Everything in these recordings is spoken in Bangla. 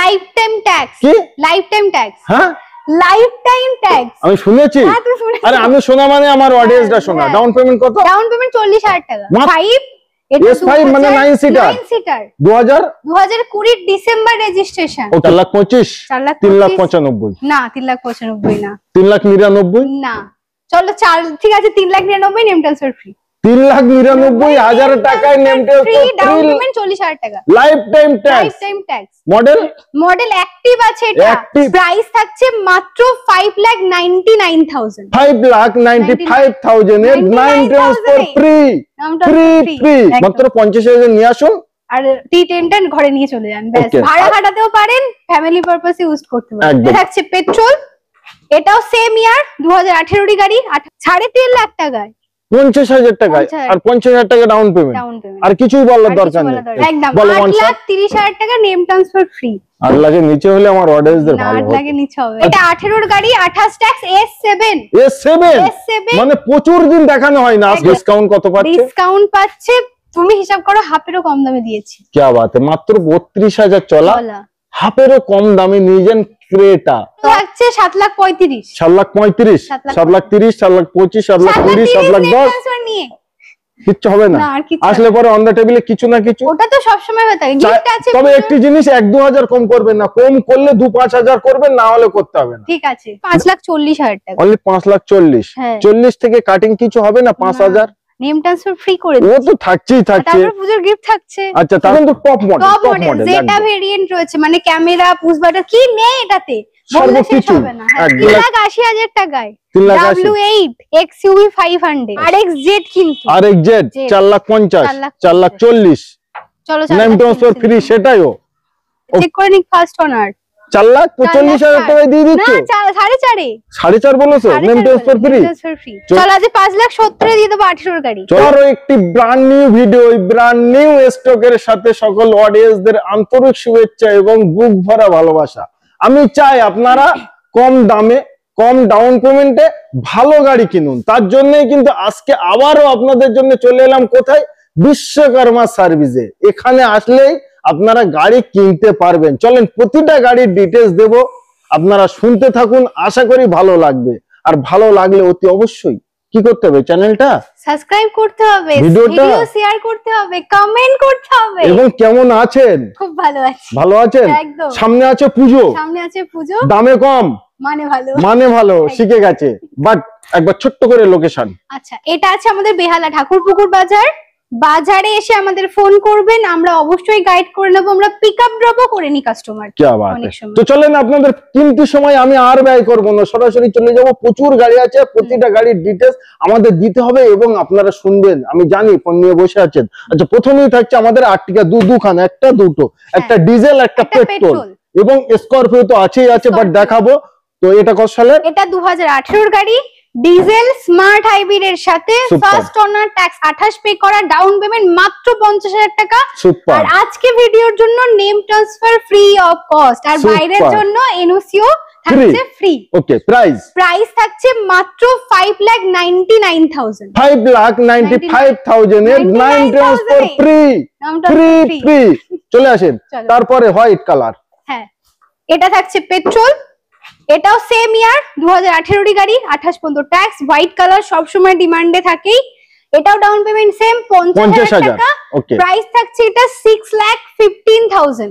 Life time tax. কি লাইফ টাইম ট্যাক্স? হ্যাঁ লাইফ টাইম ট্যাক্স আমি শুনেছি। আরে আমি শোনা মানে আমার অডিয়েন্সটা শোনা। ডাউন পেমেন্ট কত? ডাউন পেমেন্ট 40,000 টাকা। 5 S5 মানে 9 সিটার 2020 ডিসেম্বর রেজিস্ট্রেশন। ও 4,25,000 3,95,000 না 3,95,000 না 3,99,000 না চলো 4 ঠিক আছে 3,99,000 নেম ট্রান্সফার ফ্রি। 3,99,000 টাকায় নেম ফ্রি ডাউন পেমেন্ট 40,000 টাকা। Life time tax. Model active আছে এটা। প্রাইস থাকছে মাত্র 5,99,000 5,95,000 এর 9 ট্রান্সফার ফ্রি মাত্র 50,000 নিয়ে আসুন আর T10টা ঘরে নিয়ে চলে যান ব্যাস। ভাড়া খাটাতেও পারেন, ফ্যামিলি পারপাস ইউজ করতে পারেন। এটা থাকছে পেট্রোল, এটাও সেম ইয়ার 2018 এর গাড়ি 3.5 লাখ টাকায় 50,000 টাকায় আর 50,000 টাকা ডাউন পেমেন্ট আর কিছুই বলার দরকার নেই। একদম 8,30,000 টাকা নেম ট্রান্সফার ফ্রি। 8 লাখের নিচে হলে আমার অডিয়েন্সদের ভালো হবে। 8 লাখের নিচে হবে। এটা 18 এর গাড়ি 28 ট্যাক্স S7 মানে প্রচুর দিন দেখানো হয় না। ডিসকাউন্ট কত পাচ্ছে? ডিসকাউন্ট পাচ্ছে তুমি হিসাব করো হাফেরও কম দামে দিয়েছি। কি বাত है, মাত্র 32,000 চলা হাফেরও কম দামে নিয়ে যান ক্রেটা। থাকছে 7,35,000 7,35,000 7,30,000 7,25,000 7,20,000 7,10,000 নিয়ে কিচ্ছু হবে না। আসলে পরে অন দ্য টেবিলে কিছু না কিছু ওটা তো সব সময় হয়ে থাকে। গিফট আছে। তবে একটি জিনিস 1-2,000 কম করবেন না, কম করলে 2-5,000 করবেন, না হলে করতে হবে না। ঠিক আছে 5,40,000 টাকা অনলি 5,40,000 40 থেকে কাটিং কিছু হবে না 5,000 নেম ট্রান্সফার ফ্রি করে ও তো থাকছেই থাকছে। তারপর পুজোর গিফট থাকছে। আচ্ছা তাহলে তো টপ মডেল যেটা ভেরিয়েন্ট রয়েছে মানে ক্যামেরা পুশ বাটন কি নেই এটাতে সর্বকিছু 3,80,000 টাকায় W8 XUV 500 RXZ কিন্তু RXZ 4,50,000 4,40,000 চলো নেম ট্রান্সফার ফ্রি সেটাইও চেক করে নিক ফার্স্ট ওনার 4,45,000 টাকায় দিয়ে দিচ্ছ না 4.5 বলেছো নেম ট্রান্সফার ফ্রি। চল আজ 5,70,000 দিয়ে দেব 18 এর গাড়ি। চলো একটি brand new video brand new স্টকের সাথে সকল অডিয়েন্সদের আন্তরিক শুভেচ্ছা এবং বুক ভরা ভালোবাসা। আমি চাই আপনারা কম দামে কম ডাউন পেমেন্টে ভালো গাড়ি কিনুন। তার জন্যই কিন্তু আজকে আবারও আপনাদের জন্য চলে এলাম কোথায়, বিশ্বকর্মা সার্ভিসে। এখানে আসলেই আপনারা গাড়ি কিনতে পারবেন। চলেন প্রতিটা গাড়ির ডিটেইলস দেব, আপনারা শুনতে থাকুন, আশা করি ভালো লাগবে। আর ভালো লাগলে অতি অবশ্যই কি করতে হবে, চ্যানেলটা সাবস্ক্রাইব করতে হবে, ভিডিও শেয়ার করতে হবে, কমেন্ট করতে হবে। এবং কেমন আছেন? খুব ভালো আছি। ভালো আছেন? একদম। সামনে আছে পুজো, দামে কম মানে ভালো শিখে গেছে। বাট একবার ছোট্ট করে লোকেশন। আচ্ছা এটা আছে আমাদের বেহালা ঠাকুরপুকুর বাজার। বাজারে এসে আমাদের ফোন করবেন, আমরা অবশ্যই গাইড করে নেব, আমরা পিকআপ ড্রপও করে নি কাস্টমার। কি বাত है। তো চলেন আপনাদের কিমতি সময় আমি আর ব্যয় করব না, সরাসরি চলে যাব। প্রচুর গাড়ি আছে, প্রতিটা গাড়ির ডিটেইলস আমাদের দিতে হবে এবং আপনারা শুনবেন। আমি জানি ফোন নিয়ে বসে আছেন। আচ্ছা প্রথমেই থাকছে আমাদের আর্টিকা দুখান, একটা দুটো, একটা ডিজেল একটা পেট্রোল এবং স্করপিও তো আছেই আছে, বাট দেখাবো। তো এটা কত সালের? এটা 2018 এর গাড়ি, ডিজেল স্মার্ট হাইব্রিড এর সাথে ফার্স্ট ওনার ট্যাক্স 28 পে করা, ডাউন পেমেন্ট মাত্র 50,000 টাকা। আর আজকে ভিডিওর জন্য name transfer free of cost, আর বাইরের জন্য এনওসিও থাকছে ফ্রি। ওকে প্রাইস থাকছে মাত্র 5,99,000 5,95,000 এর 9 ট্রান্সফার ফ্রি। চলে আসেন। তারপরে হোয়াইট কালার, হ্যাঁ এটা থাকছে পেট্রোল, এটাও সেম ইয়ার 2018 এর গাড়ি 28 পর্যন্ত ট্যাক্স, হোয়াইট কালার সব সময় ডিমান্ডে থাকেই। এটাও ডাউন পেমেন্ট সেম 50,000 টাকা। প্রাইস থাকছে এটা 6,15,000।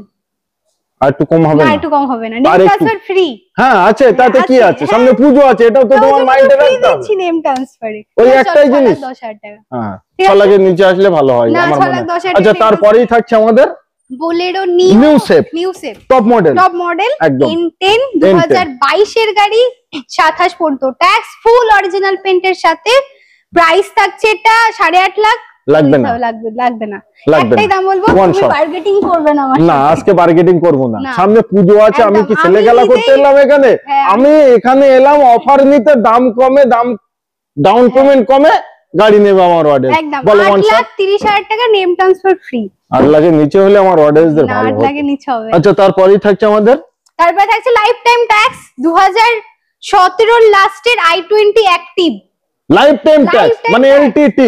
আর একটু কম হবে না? একটু কম হবে না, নেম ট্রান্সফার ফ্রি। হ্যাঁ আছে, তাতে কি আছে, সামনে পুজো আছে, এটাও তো তোমার মাইন্ডে রাখতে হবে। নেম ট্রান্সফারে ওই একটাই জিনিস 10,000 টাকা। হ্যাঁ 6 লাখের নিচে আসলে ভালো হয় আমার মনে হয়। আচ্ছা তারপরেই থাকছে আমাদের Bolero new shape top model N10 2022 এর গাড়ি, 27 পর্যন্ত ট্যাক্স, ফুল অরিজিনাল পেইন্টের সাথে। প্রাইস থাকছে এটা 8.5 লাখ। লাগবে না একটাই দাম বলবো, তুমি বার্গেটিং করবে না আমার? না আজকে বার্গেটিং করব না, সামনে পুজো আছে। আমি কি ছেলে খেলা করতে এলাম এখানে? আমি এখানে এলাম অফার নিতে, দাম কমে, ডাউন পেমেন্ট কমে গাড়ি নেবে আমার অর্ডার। বলো 8,30,000 টাকা নেম ট্রান্সফার ফ্রি। 8 লাখের নিচে হলে আমার অডিয়েন্সদের ভালো হবে। 8 লাখের নিচে হবে। আচ্ছা তারপরেই থাকছে আমাদের, তারপরে থাকছে লাইফ টাইম ট্যাক্স 2017 লাস্টের i20 active life time tax মানে LTT।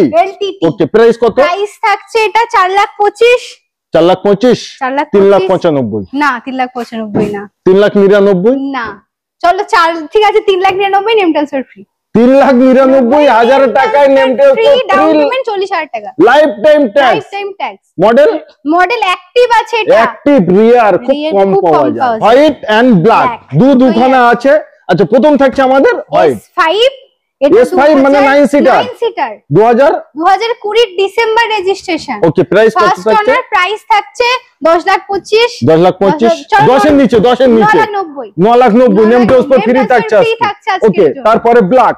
ওকে প্রাইস কত? প্রাইস থাকছে এটা 4,25,000 4,25,000 3,95,000 না 3,95,000 না 3,99,000 না চলো ঠিক আছে 3,99,000 নেম ট্রান্সফার ফ্রি 3,99,000 টাকায় name transfer free down payment 40,000 টাকা life time tax model active আছে এটা অ্যাক্টিভ রিয়ার খুব কম পাওয়া যায় হোয়াইট এন্ড ব্ল্যাক দুখানা আছে আচ্ছা প্রথম থাকছে আমাদের হোয়াইট S5 মানে 9 seater 2020 December registration okay price কত থাকছে প্রাইস থাকছে 10,25,000 10 এর নিচে 9,90,000 নেম ট্রান্সফার ফ্রি থাকছে ওকে তারপরে ব্ল্যাক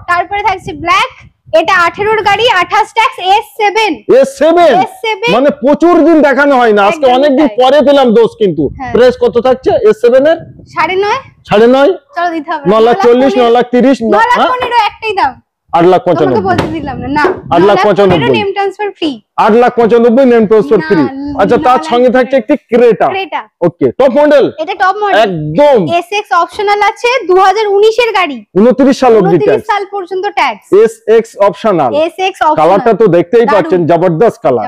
থাকছে ব্ল্যাক এটা 18 এর গাড়ি 28 ট্যাক্স S7 মানে প্রচুর দিন দেখানো হয় না আজকে অনেক দিন পরে পেলাম দোষ কিন্তু প্রাইস কত থাকছে S7 এর 9.5 চলো দিতে হবে 9,40,000 9,30,000 9,15,000 একটাই দাম 8,95,000 তো বলতে দিলাম না 8,95,000 name transfer free 8,95,000 name transfer free আচ্ছা তার সঙ্গে থাকছে একটি ক্রেটা ওকে টপ মডেল এটা টপ মডেল একদম SX অপশনাল আছে 2019 এর গাড়ি 29 সাল অবধি 29 সাল পর্যন্ত ট্যাক্স SX অপশনাল কালারটা তো দেখতেই পাচ্ছেন জবরদস্ত কালার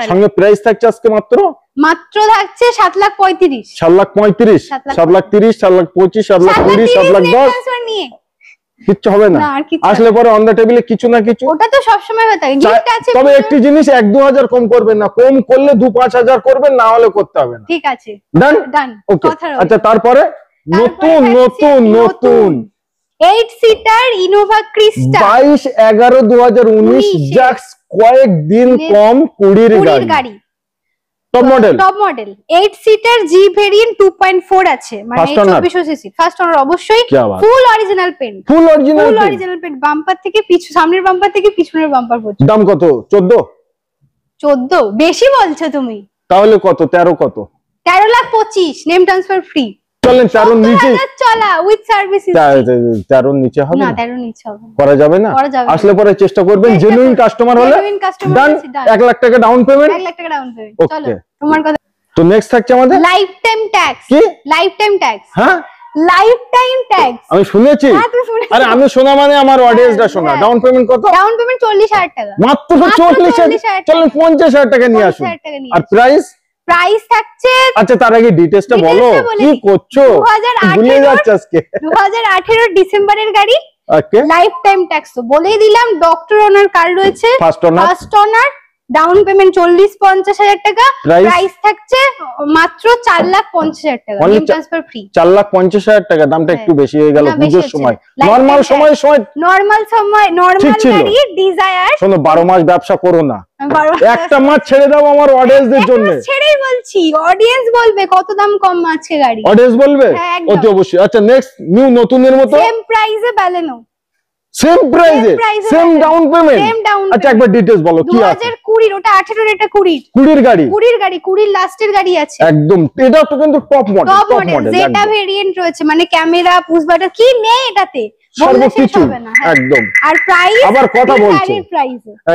সঙ্গে প্রাইস থাকছে আজকে মাত্র থাকছে 7,35,000 7,35,000 7,30,000 7,25,000 7,20,000 7,10,000 নিয়ে কিচ্ছু হবে না আসলে পরে অন দা টেবিলে কিছু না কিছু ওটা তো সব সময় হয়ে থাকে গিফট আছে তবে একটি জিনিস 1-2,000 কম করবেন না কম করলে 2-5,000 করবেন না হলে করতে হবে না ঠিক আছে ডান ওকে আচ্ছা তারপরে নতুন 8 সিটার ইনোভা ক্রিস্টা 22/11/2019 জাস্ট কয়েকদিন কম 20 এর গাড়ি টপ মডেল 8 সিটার জি ভেরিয়েন্ট 2.4 আছে মানে 2400 সিসি ফার্স্ট ওনার অবশ্যই ফুল অরিজিনাল পেন্ট বাম্পার থেকে সামনের বাম্পার থেকে পিছনের বাম্পার পর্যন্ত দাম কত 14 বেশি বলছো তুমি তাহলে কত 13 কত 13,25,000 নেম ট্রান্সফার ফ্রি চলেন 13 নিচে চলা উইথ সার্ভিস 13 নিচে হবে না 13 নিচে হবে করা যাবে না আসলে পরে চেষ্টা করবেন জেনুইন কাস্টমার হলে ডান 1 লাখ টাকা ডাউন পেমেন্ট 1 লাখ টাকা ডাউন পেমেন্ট চলো তোমার কথা তো নেক্সট থাকছে আমাদের লাইফ টাইম ট্যাক্স কি লাইফ টাইম ট্যাক্স হ্যাঁ লাইফ টাইম ট্যাক্স আমি শুনেছি আরে আমি শোনা মানে আমার অডিয়েন্সটা শোনা ডাউন পেমেন্ট কত ডাউন পেমেন্ট 40,000 টাকা মাত্র 40,000 চলেন 50,000 টাকা নিয়ে আসুন আর প্রাইস থাকছে আচ্ছা তার আগে ডিটেইলসটা বলো কি করছো ভুলে যাচ্ছ আজকে 2018 ডিসেম্বরের গাড়ি ওকে লাইফ টাইম ট্যাক্স তো বলেই দিলাম ডক্টর ওনার কার্ড রয়েছে ফার্স্ট ওনার ডাউন পেমেন্ট 40-50,000 টাকা প্রাইস থাকছে মাত্র 4,50,000 টাকা নেম ট্রান্সফার ফ্রি 4,50,000 টাকা দামটা একটু বেশি হয়ে গেল পুজোর সময় নরমাল সময় গাড়ি ডিজায়ার শোনো 12 মাস ব্যবসা করো না একটা মাস ছেড়ে দাও আমার অডিয়েন্সদের জন্য ছেড়েই বলছি অডিয়েন্স বলবে কত দাম কম আছে গাড়ি অডিয়েন্স বলবে অতি অবশ্যই আচ্ছা নেক্সট নতুনের মতো সেম প্রাইসে ব্যালেনো সেম প্রাইসে সেম ডাউন পেমেন্ট আচ্ছা একবার ডিটেইলস বলো কি আছে 2020 ওটা 18 এটা 20 এর গাড়ি 20 লাস্টের গাড়ি আছে একদম এটা তো কিন্তু টপ মডেল যেটা ভেরিয়েন্ট রয়েছে মানে ক্যামেরা পুশ বাটন কি নেই এটাতে সর্বকিছু একদম আর প্রাইস আবার কথা বলছি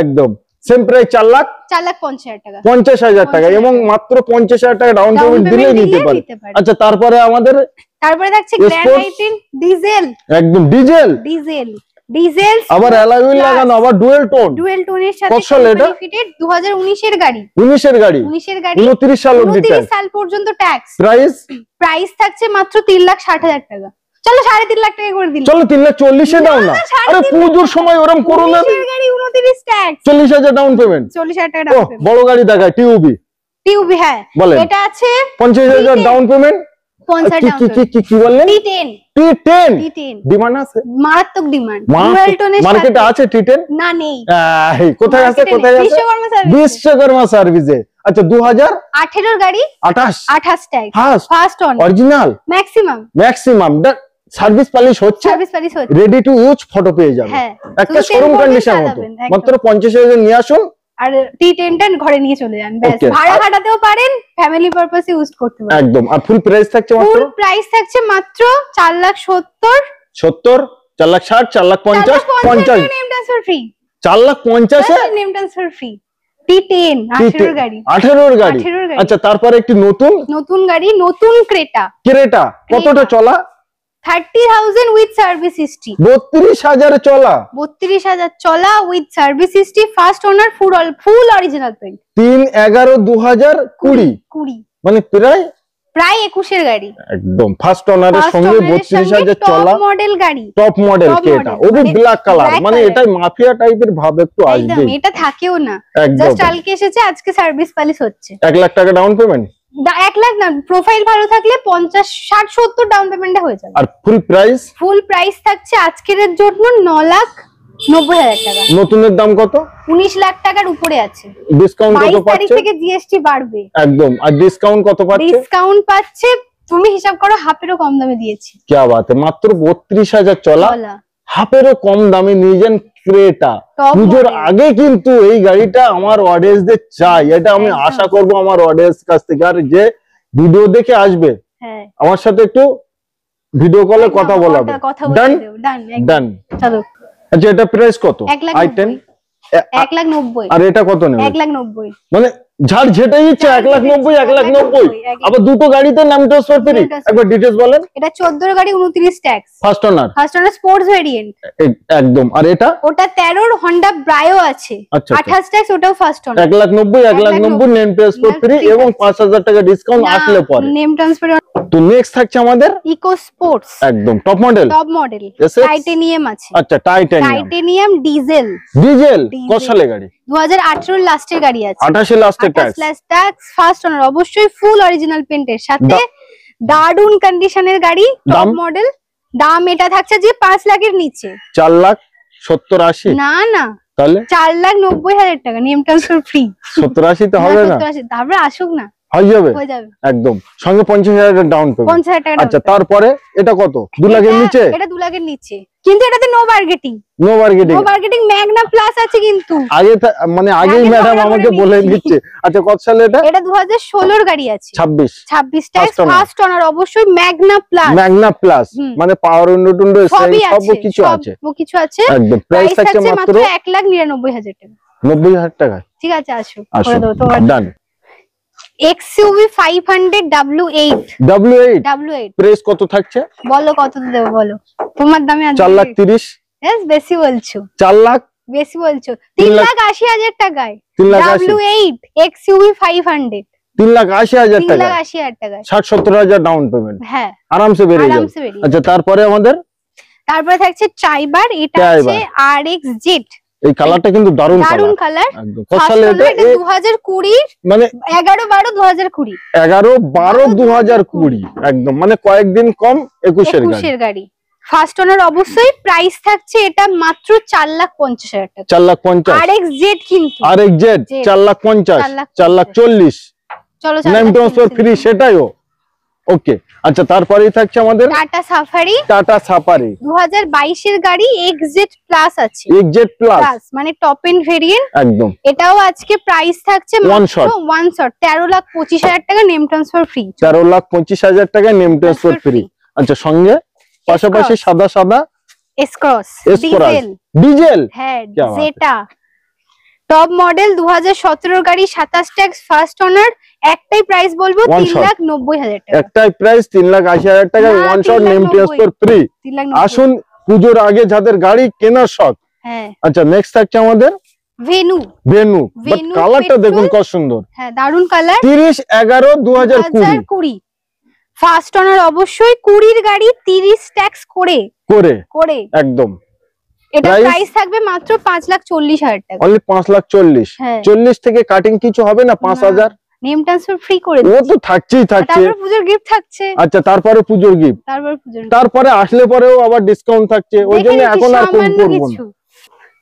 একদম সেম প্রাইস 4,50,000 টাকা 50,000 টাকা এবং মাত্র 50,000 টাকা ডাউন পেমেন্ট দিলে নিতে পারে আচ্ছা তারপরে থাকছে গ্র্যান্ড আইটেন ডিজেল একদম ডিজেল আবার অ্যালয় হুইল লাগানো আবার ডুয়াল টোনের সাথে ফিটেড 2019 এর গাড়ি 29 সাল অবধি 29 সাল পর্যন্ত ট্যাক্স প্রাইস থাকছে মাত্র 3,60,000 টাকা চলো 3.5 লাখ টাকা করে দিন চলো 3,40,000 এ দাও না আরে পুজোর সময় ওরকম করো না 29 এর গাড়ি 29 ট্যাক্স 40,000 ডাউন পেমেন্ট 40,000 টাকা ডাউন পেমেন্ট বড় গাড়ি দেখায় টিউবি হ্যাঁ এটা আছে 50,000 ডাউন পেমেন্ট 50 ডাউন পেমেন্ট কি বললেন T10 ডিমান্ড আছে মারাত্মক ডিমান্ড মার্কেটে আছে T10 না নেই কোথায় আছে বিশ্বকর্মা সার্ভিসে আচ্ছা 2018 এর গাড়ি 28 tag first on original maximum service polish হচ্ছে রেডি টু ইউজ ফটো পেয়ে যাবেন একটা শোরুম কন্ডিশন মতো মাত্র 50,000 নিয়ে আসুন আর T10টা ঘরে নিয়ে চলে যান ব্যাস ভাড়া খাটাতেও পারেন ফ্যামিলি পারপাসে ইউজ করতে পারেন একদম আর ফুল প্রাইস থাকছে মাত্র 4,70,000 4,60,000 4,50,000 name transfer free 4,50,000 name transfer free T10 18 এর গাড়ি আচ্ছা তারপরে একটি নতুন গাড়ি নতুন ক্রেটা কতটা চলা 30,000 উইথ সার্ভিস হিস্ট্রি। 32,000 চলা, 32,000 চলা with service history, first owner, full original paint. 3/11/2020 মানে প্রায় 21 এর গাড়ি, একদম ফার্স্ট ওনারের সঙ্গে 32,000 চলা, টপ মডেল গাড়ি, টপ মডেল কেটা, ও বি ব্ল্যাক কালার, মানে এটাই মাফিয়া টাইপের ভাব একটু আসবে। একদম, এটা থাকেও না, জাস্ট কালকে এসেছে, আজকে সার্ভিস পালিশ হচ্ছে। 1 লাখ টাকা ডাউন পেমেন্ট, 1 লাখ না, প্রোফাইল ভালো থাকলে 50, 60, 70 ডাউন পেমেন্টে হয়ে যাবে। আর ফুল প্রাইস থাকছে আজকের জন্য 9,90,000 টাকা। নতুনের দাম কত? 19 লাখ টাকার উপরে আছে। ডিসকাউন্ট কত 22 তারিখ পাচ্ছে? থেকে জিএসটি বাড়বে একদম। আর ডিসকাউন্ট কত পাচ্ছে? ডিসকাউন্ট পাচ্ছে, তুমি হিসাব করো, হাফেরও কম দামে দিয়েছি। কি বাত, মাত্র 32,000 চলা, হাফেরও কম দামে নিয়ে যান ক্রেটা। পুজোর আগে কিন্তু এই গাড়িটা আমার অডিয়েন্সদের চাই, এটা আমি আশা করব আমার অডিয়েন্স কাছ থেকে। আর যে ভিডিও দেখে আসবে আমার সাথে একটু ভিডিও কলে কথা বলাবে। ডান। চলো, আচ্ছা এটা প্রাইস কত? i10 1,90,000। আর এটা কত নেবে? 1,90,000। মানে ঝাড় যেটাই ইচ্ছে 1,90,000 1,90,000। আবার দুটো গাড়িতে নাম ট্রান্সফার ফ্রি। একবার ডিটেইলস বলেন। এটা 14 এর গাড়ি, 29 tax, first owner sports variant একদম। আর এটা ওটা 13 এর হন্ডা ব্রায়ো আছে, 28 ট্যাক্স, ওটাও first owner. 1,90,000 name transfer free এবং 5,000 টাকা ডিসকাউন্ট আসলে পরে নেম ট্রান্সফার। তো নেক্সট থাকছে আমাদের ইকো স্পোর্টস, একদম টপ মডেল টাইটানিয়াম আছে। আচ্ছা টাইটানিয়াম ডিজেল কত সালে গাড়ি? 2018 এর লাস্টের গাড়ি আছে, 28 লাস্টের ট্যাক্স, ফার্স্ট ওনার, অবশ্যই ফুল অরিজিনাল পেইন্টের সাথে, দারুন কন্ডিশনের গাড়ি, টপ মডেল। দাম এটা থাকছে যে 5 লাখের নিচে, 4,70,80 না তাহলে 4,90,000 টাকা, নেম ট্রান্সফার ফ্রি। 70-80 তো হবে না, তারপরে আসুক না, হয়ে যাবে একদম, সঙ্গে 50,000 ডাউন পেমেন্ট। 50,000 টাকা। আচ্ছা তারপরে এটা কত? 2 লাখের নিচে? এটা 2 লাখের নিচে, কিন্তু এটাতে নো বার্গেটিং, ম্যাগনা প্লাস আছে কিন্তু আগে, মানে আগেই ম্যাডাম আমাকে বলে দিচ্ছে। আচ্ছা কত সালে এটা? এটা 2016 এর গাড়ি আছে, 26 ট্যাক্স, ফার্স্ট ওনার, অবশ্যই ম্যাগনা প্লাস, মানে পাওয়ার উইন্ডো টুন্ডো সব কিছু আছে একদম। প্রাইস থাকছে মাত্র 1,99,000 টাকা। 90,000 টাকা, ঠিক আছে, আসো করে দাও তোমার। ডান। XUV 500 W8 প্রাইস কত থাকছে? বলো কত দেব, বলো তোমার দামে। 4,30,000। यस, বেশি বলছো। 4 লাখ বেশি বলছো। 3,80,000 টাকায় W8 XUV 500, 3,80,000 টাকা, 3,80,000 টাকায় 60-70,000 ডাউন পেমেন্ট। হ্যাঁ, আরামসে বেরিয়ে যাবে। আচ্ছা তারপরে থাকছে ট্রাইবার, এটা আছে RX Jet। এই কালারটা কিন্তু দারুণ কালার। কত সালে এটা? 2020, মানে 11/12/2020, 11/12/2020 একদম, মানে কয়েকদিন কম, 21 এর গাড়ি। ফার্স্ট ওনার, অবশ্যই প্রাইস থাকছে এটা মাত্র 4,50,000 টাকা। 4,50,000 RX Jet, কিন্তু RX Jet 4,50,000, 4,40,000 চলো, নেম ট্রান্সফার ফ্রি, সেটাইও ওকে। আচ্ছা তারপরেই থাকছে আমাদের টাটা সাফারি 2022 এর গাড়ি, XZ প্লাস আছে, XZ প্লাস মানে টপ এন্ড ভেরিয়েন্ট একদম। এটাও আজকে প্রাইস থাকছে মাত্র 1 শট 13,25,000 টাকা, নেম ট্রান্সফার ফ্রি। 13,25,000 টাকা নেম ট্রান্সফার ফ্রি। আচ্ছা সঙ্গে পাশাপাশি সাদা এস-ক্রস ডিজেল, হ্যাঁ জেটা টপ মডেল 2017 গাড়ি, 27 ট্যাক্স, ফার্স্ট ওনার। একটাই প্রাইস বলবো 3,90,000 টাকা, একটাই প্রাইস 3,80,000 টাকা, one shot name transfer free. আসুন পুজোর আগে যাদের গাড়ি কেনার শখ। হ্যাঁ আচ্ছা নেক্সট থাকছে আমাদের ভেনু, বাট কালারটা দেখুন কত সুন্দর, হ্যাঁ দারুন কালার। 30/11/2020 ফার্স্ট ওনার, অবশ্যই 20 এর গাড়ি, 30 ট্যাক্স করে একদম। এটা প্রাইস থাকবে মাত্র 5,40,000 টাকা, অনলি 5,40,000। 40 থেকে কাটিং কিছু হবে না? 5,000 নেম ট্রান্সফার ফ্রি করে দিচ্ছি। ও তো থাকছেই থাকছে, তারপর পূজোর গিফট থাকছে। আচ্ছা তারপরে পূজোর গিফট, তারপরে আসলে পরেও আবার ডিসকাউন্ট থাকছে, ওই জন্য এখন আর কম করব না।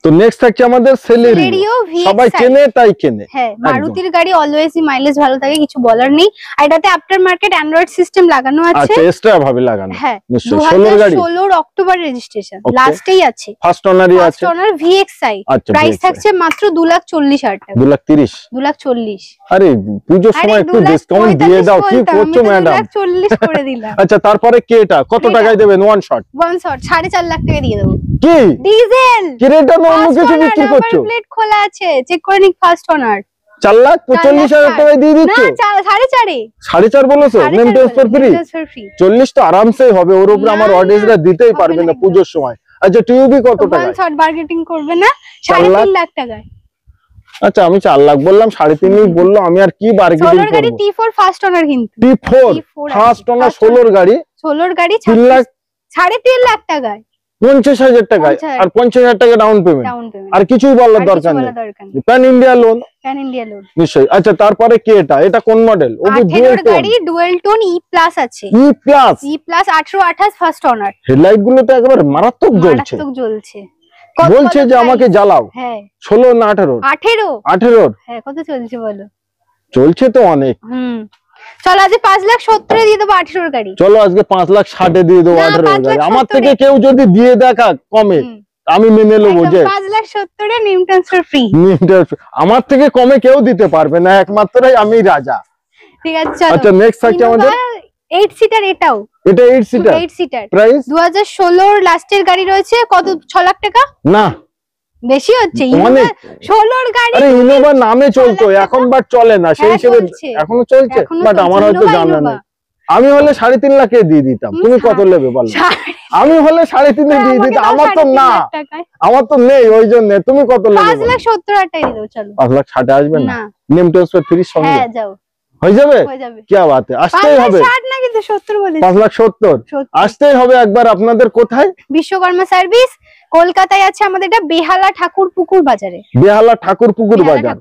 তো নেক্সট থাকছে আমাদের সেলেরিও, সবাই চেনে তাই কেনে। হ্যাঁ, মারুতির গাড়ি অলওয়েজই মাইলেজ ভালো থাকে, কিছু বলার নেই। আর এটাতে আফটার মার্কেট অ্যান্ড্রয়েড সিস্টেম লাগানো আছে। আচ্ছা এক্সট্রা ভাবে লাগানো, হ্যাঁ 2016 অক্টোবর রেজিস্ট্রেশন, লাস্টেই আছে। ফার্স্ট ওনারই আছে, ফার্স্ট ওনার VXi, প্রাইস থাকছে মাত্র 2,40,000 টাকা। 2,30,000 2,40,000। আরে পূজোর সময় একটু ডিসকাউন্ট দিয়ে দাও, কি করছো ম্যাডাম? 2,40,000 করে দিলাম। আচ্ছা তারপরে কেটা কত টাকায় দেবেন? ওয়ান শট 4.5 লাখ টাকা দিয়ে দেবো। কি ডিজেল কিরেটা না অন্য কিছু বিক্রি করছো? প্লেট খোলা আছে, চেক করে নিক। ফার্স্ট ওনার 4,45,000 টাকায় দিয়ে দিচ্ছ? না 4.5 4.5 বলেছো? Name transfer free? 40 তো আরামসেই হবে, ওর উপরে আমার অডিয়েন্সরা দিতেই পারবে না পুজোর সময়। আচ্ছা টিউবি কত টাকা? শর্ট বার্গেটিং করবে না 3.5 লাখ টাকায়। আচ্ছা আমি 4 লাখ বললাম, 3.5 বললো, আমি আর কি বার্গেটিং করব? 16 গাড়ি T4 ফার্স্ট ওনার কিন্তু। T4 ফার্স্ট ওনার 16 গাড়ি 3 লাখ 3.5 লাখ টাকায়, 50,000 টাকায়, আর 50,000 টাকা ডাউন পেমেন্ট, আর কিছুই বলার দরকার নেই। প্যান ইন্ডিয়া লোন, নিশ্চয়ই। আচ্ছা তারপরে কি এটা কোন মডেল? ও গাড়ি ডুয়াল টোন ই প্লাস আছে, ই প্লাস 18-28 ফার্স্ট ওনার। হেডলাইট গুলো তো একবার মারাত্মক জ্বলছে, বলছে যে আমাকে জ্বালাও। হ্যাঁ 16 না 18? হ্যাঁ কত চলছে বলো? চলছে তো অনেক। চলো আজকে 5,70,000 দিয়ে দেবো 18 গাড়ি। চলো আজকে 5,60,000 দিয়ে দেবো 18 গাড়ি। আমার থেকে কেউ যদি দিয়ে দেখা কমে আমি মেনে নেবো যে 5,70,000 নেম ট্রান্সফার ফ্রি। আমার থেকে কমে কেউ দিতে পারবে না, একমাত্রই আমি রাজা। ঠিক আছে চলো। আচ্ছা নেক্সট থাকছে আমাদের 8 সিটার। এটা 8 সিটার প্রাইস 2016 লাস্টের গাড়ি রয়েছে। কত? 6 লাখ টাকা না বেশি হচ্ছে? ইনোভা 16 গাড়ি, আরে ইনোভা নামে চলতো, এখন বাট চলে না সেই হিসেবে। এখনো চলছে বাট আমার হয়তো জানা নেই। আমি হলে 3.5 লাখে দিয়ে দিতাম, তুমি কত নেবে বলো? আমি হলে 3.5 দিয়ে দিতাম, আমার তো না, আমার তো নেই, ওই জন্য। তুমি কত নেবে? 5,70,000 টাকা দিয়ে দাও। চলো 5,60,000 আসবে না? নেম ট্রান্সফার ফ্রি সঙ্গে? হ্যাঁ যাও, হয়ে যাবে। কি বাত है, আসতেই হবে। 5,60 না কিন্তু 70 বলেছি। 5,70,000 আসতেই হবে একবার। আপনাদের কোথায়? বিশ্বকর্মা সার্ভিস, কলকাতায় আছে আমাদের। এটা বেহালা ঠাকুরপুকুর বাজারে। বেহালা ঠাকুরপুকুর বাজার।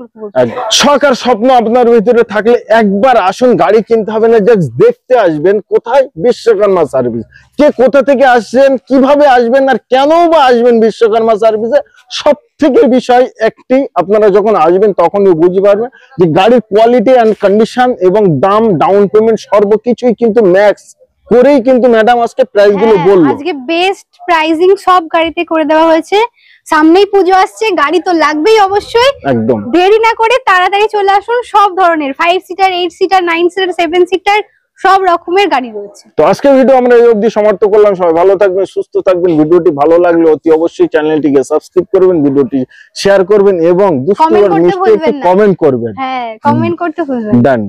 সরকার স্বপ্ন আপনার ভিতরে থাকলে একবার আসুন, গাড়ি কিনতে হবে না, জাস্ট দেখতে আসবেন। কোথায়? বিশ্বকর্মা সার্ভিস। কে কোথা থেকে আসছেন, কিভাবে আসবেন, আর কেন বা আসবেন বিশ্বকর্মা সার্ভিসে, সব থেকে বিষয় একটি, আপনারা যখন আসবেন তখনই বুঝতে পারবেন যে গাড়ির কোয়ালিটি এন্ড কন্ডিশন এবং দাম, ডাউন পেমেন্ট সর্বকিছুই কিন্তু ম্যাক্স করেই কিন্তু ম্যাডাম আজকে প্রাইস গুলো বললো। আজকে বেস্ট প্রাইসিং সব গাড়িতে করে দেওয়া হয়েছে। সামনেই পুজো আসছে, গাড়ি তো লাগবেই অবশ্যই। একদম দেরি না করে তাড়াতাড়ি চলে আসুন। সব ধরনের 5 সিটার, 8 সিটার, 9 সিটার, 7 সিটার সব রকমের গাড়ি রয়েছে। তো আজকের ভিডিও আমরা এই অবধি সমাপ্ত করলাম। সবাই ভালো থাকবেন, সুস্থ থাকবেন। ভিডিওটি ভালো লাগলে অতি অবশ্যই চ্যানেলটিকে সাবস্ক্রাইব করবেন, ভিডিওটি শেয়ার করবেন এবং দুষ্টু আর মিষ্টি একটি কমেন্ট করবেন। হ্যাঁ কমেন্ট করতে ভুলবেন না। ডান।